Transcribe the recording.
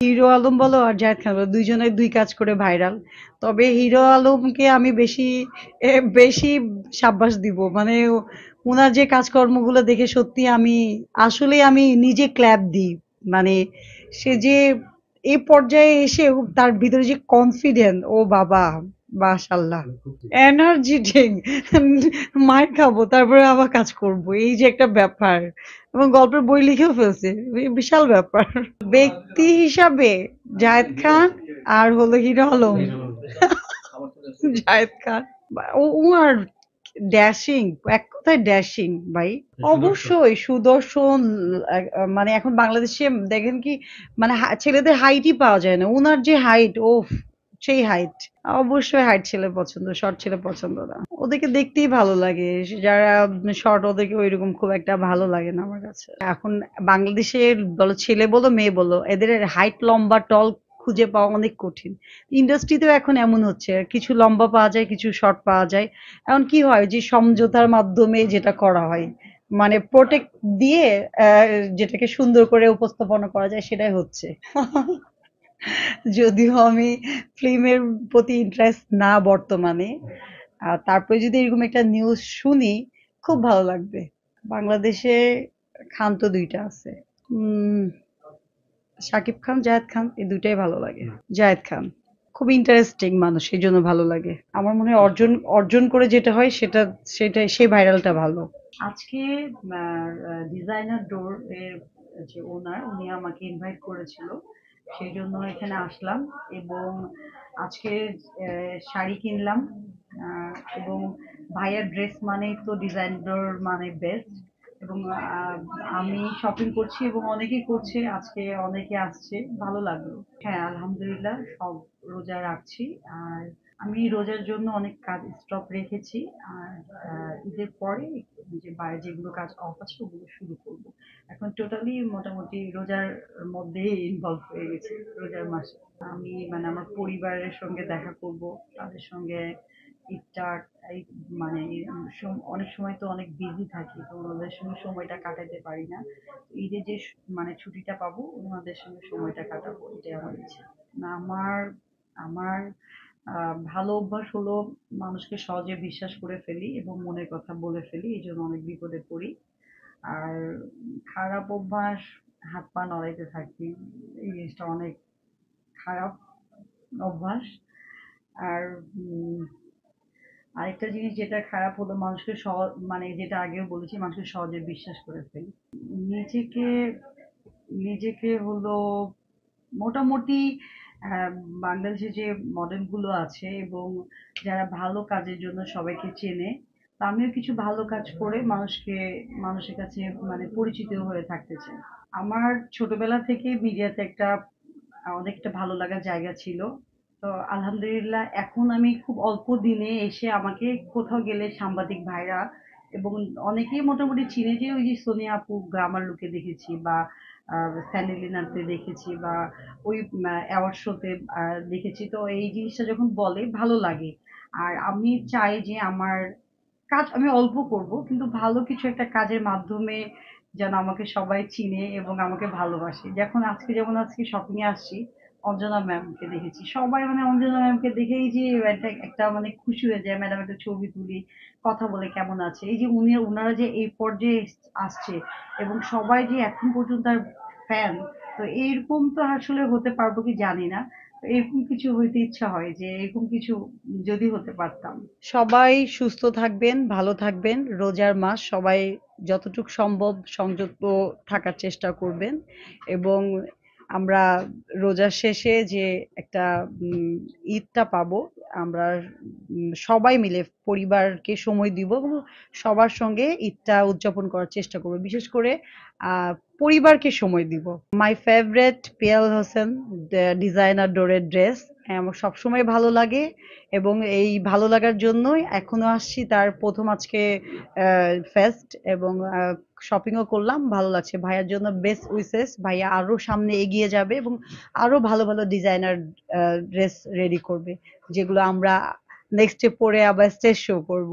Hero Alam বলো আর জায়েদ খান বলো, দুইজনে দুই কাজ করে ভাইরাল। তবে হিরো আলমকে আমি বেশি সাব্বাস দিব, মানে ওনার যে কাজকর্মগুলো দেখে সত্যি আমি নিজে ক্ল্যাপ দিই। মানে সে যে এই পর্যায়ে এসে তার ভিতরে যে কনফিডেন্ট, ও বাবা, মাশাল্লাহ, এনার্জেটিক। মার খাবো তারপরে আবার কাজ করব, এই যে একটা ব্যাপার। এবং গল্পের বই লিখেও ফেলছে, বিশাল ব্যাপার। ব্যক্তি হিসাবে জায়েদ খান আর হলো হিরো আলম। জায়েদ খান ও আর ড্যাশিং, এক কথায় ড্যাশিং ভাই। অবশ্যই সুদর্শন। মানে এখন বাংলাদেশে দেখেন কি, মানে ছেলেদের হাইটই পাওয়া যায় না, উনার যে হাইট, ও সেই হাইট। অবশ্যই হাইট ছেলে পছন্দ, শর্ট ছেলে পছন্দ না। ওদেরকে দেখতেই ভালো লাগে, যারা শর্ট ওদেরকে ওইরকম খুব একটা ভালো লাগে না আমার কাছে। এখন বাংলাদেশের বলো, ছেলে বলো মেয়ে বলো, এদের হাইট লম্বা টল খুঁজে পাওয়া অনেক কঠিন। ইন্ডাস্ট্রিতেও এখন এমন হচ্ছে, কিছু লম্বা পাওয়া যায়, কিছু শর্ট পাওয়া যায়। এখন কি হয় যে সমঝোতার মাধ্যমে যেটা করা হয়, মানে প্রোটেক্ট দিয়ে আহ, যেটাকে সুন্দর করে উপস্থাপনা করা যায় সেটাই হচ্ছে। যদিও আমি ফিল্মের প্রতি ইন্টারেস্ট না বর্তমানে, তারপরে যদি এরকম একটা নিউজ শুনি খুব ভালো লাগবে। বাংলাদেশে খান তো দুইটা আছে, উম, শাকিব খান, জায়েদ খান, এই দুইটাই ভালো লাগে। জায়েদ খান খুব ইন্টারেস্টিং মানুষ, এই জন্য ভালো লাগে। আমার মনে হয় অর্জন অর্জন করে যেটা হয় সেটাই সেই ভাইরালটা ভালো। আজকে ডিজাইনার ডোর এর যে ওনার, উনি আমাকে ইনভাইট করেছিল, সেই জন্য এখানে আসলাম। এবং আজকে শাড়ি কিনলাম। এবং ভাইয়ার ড্রেস মানেই তো ডিজাইন ডোর মানে বেস্ট। এবং আমি শপিং করছি এবং অনেকেই করছে, আজকে অনেকে আসছে, ভালো লাগলো। হ্যাঁ, আলহামদুলিল্লাহ সব রোজা রাখছি। আর আমি রোজার জন্য অনেক কাজ স্টপ রেখেছি। আর ঈদের পরে যে বাইরে যেগুলো কাজ অফ আছে ওগুলো শুরু করব। এখন টোটালি মোটামুটি রোজার মধ্যে ইনভলভ হয়ে গেছি, রোজার মাসে। আমি মানে আমার পরিবারের সঙ্গে দেখা করব, তাদের সঙ্গে ইফতার, এই মানে অনেক সময় তো অনেক বিজি থাকি, তো ওনাদের সঙ্গে সময়টা কাটাতে পারি না। ঈদে যে মানে ছুটিটা পাবো ওনাদের সঙ্গে সময়টা কাটাবো, এটাই আমার ইচ্ছে। না, আমার ভালো অভ্যাস হলো মানুষকে সহজে বিশ্বাস করে ফেলি এবং মনের কথা বলে ফেলি, এই জন্য অনেক বিপদে পড়ি। আর খারাপ অভ্যাস, হাত পা নড়াইতে থাকি, এই জিনিসটা অনেক খারাপ অভ্যাস। আর আরেকটা জিনিস যেটা খারাপ হলো, মানুষকে মানে যেটা আগেও বলেছি, মানুষকে সহজে বিশ্বাস করে ফেলি। নিজেকে নিজেকে হলো মোটামুটি আহ, বাংলাদেশে যে মডেল গুলো আছে এবং যারা ভালো কাজের জন্য সবাইকে চেনে, তা আমিও কিছু ভালো কাজ করে মানুষের কাছে মানে পরিচিত হয়ে থাকতে চাই। আমার ছোটবেলা থেকে মিডিয়াতে অনেকটা ভালো লাগার জায়গা ছিল। তো আলহামদুলিল্লাহ এখন আমি খুব অল্প দিনে এসে আমাকে কোথাও গেলে সাংবাদিক ভাইরা এবং অনেকেই মোটামুটি চিনে, যে ওই যে সোনিয়া আপু গ্রামার লুকে দেখেছি, বা স্যান্ডেলিনাতে দেখেছি, বা ওই অ্যাওয়ার্ড শোতে দেখেছি। তো এই জিনিসটা যখন বলে ভালো লাগে। আর আমি চাই যে আমার কাজ আমি অল্প করব, কিন্তু ভালো কিছু একটা কাজের মাধ্যমে যেন আমাকে সবাই চিনে এবং আমাকে ভালোবাসে। যেমন আজকে শপিং এ আসছি, অঞ্জনা ম্যামকে দেখেছি, সবাই মানে অঞ্জনা ম্যামকে দেখেই যে একটা একটা মানে খুশি হয়ে যায়, ম্যাডাম একটা ছবি তুলি, কথা বলে কেমন আছে। এই যে উনারা যে এই পর্যায়ে আসছে এবং সবাই যে এখন পর্যন্ত তার ফ্যান, তো এইরকম তো আসলে হতে পারবো কি জানি না। তো এরকম কিছু হইতে ইচ্ছা হয়, যে এরকম কিছু যদি হতে পারতাম। সবাই সুস্থ থাকবেন, ভালো থাকবেন। রোজার মাস, সবাই যতটুকু সম্ভব সংযত থাকার চেষ্টা করবেন। এবং আমরা রোজার শেষে যে একটা ঈদটা পাবো, আমরা সবাই মিলে পরিবারকে সময় দিব এবং সবার সঙ্গে ঈদটা উদযাপন করার চেষ্টা করব। বিশেষ করে আহ পরিবারকে সময় দিব। My favourite Piyal Hossain designer ডোরের ড্রেস আমার সবসময় ভালো লাগে। এবং এই ভালো লাগার জন্যই এখনো আসছি, তার প্রথম আজকে ফেস্ট, এবং শপিংও করলাম, ভালো লাগছে। ভাইয়ার জন্য বেস্ট উইসেস, ভাইয়া আরো সামনে এগিয়ে যাবে এবং আরো ভালো ভালো ডিজাইনার ড্রেস রেডি করবে, যেগুলো আমরা নেক্সটে পরে আবার স্টেজ শো করব।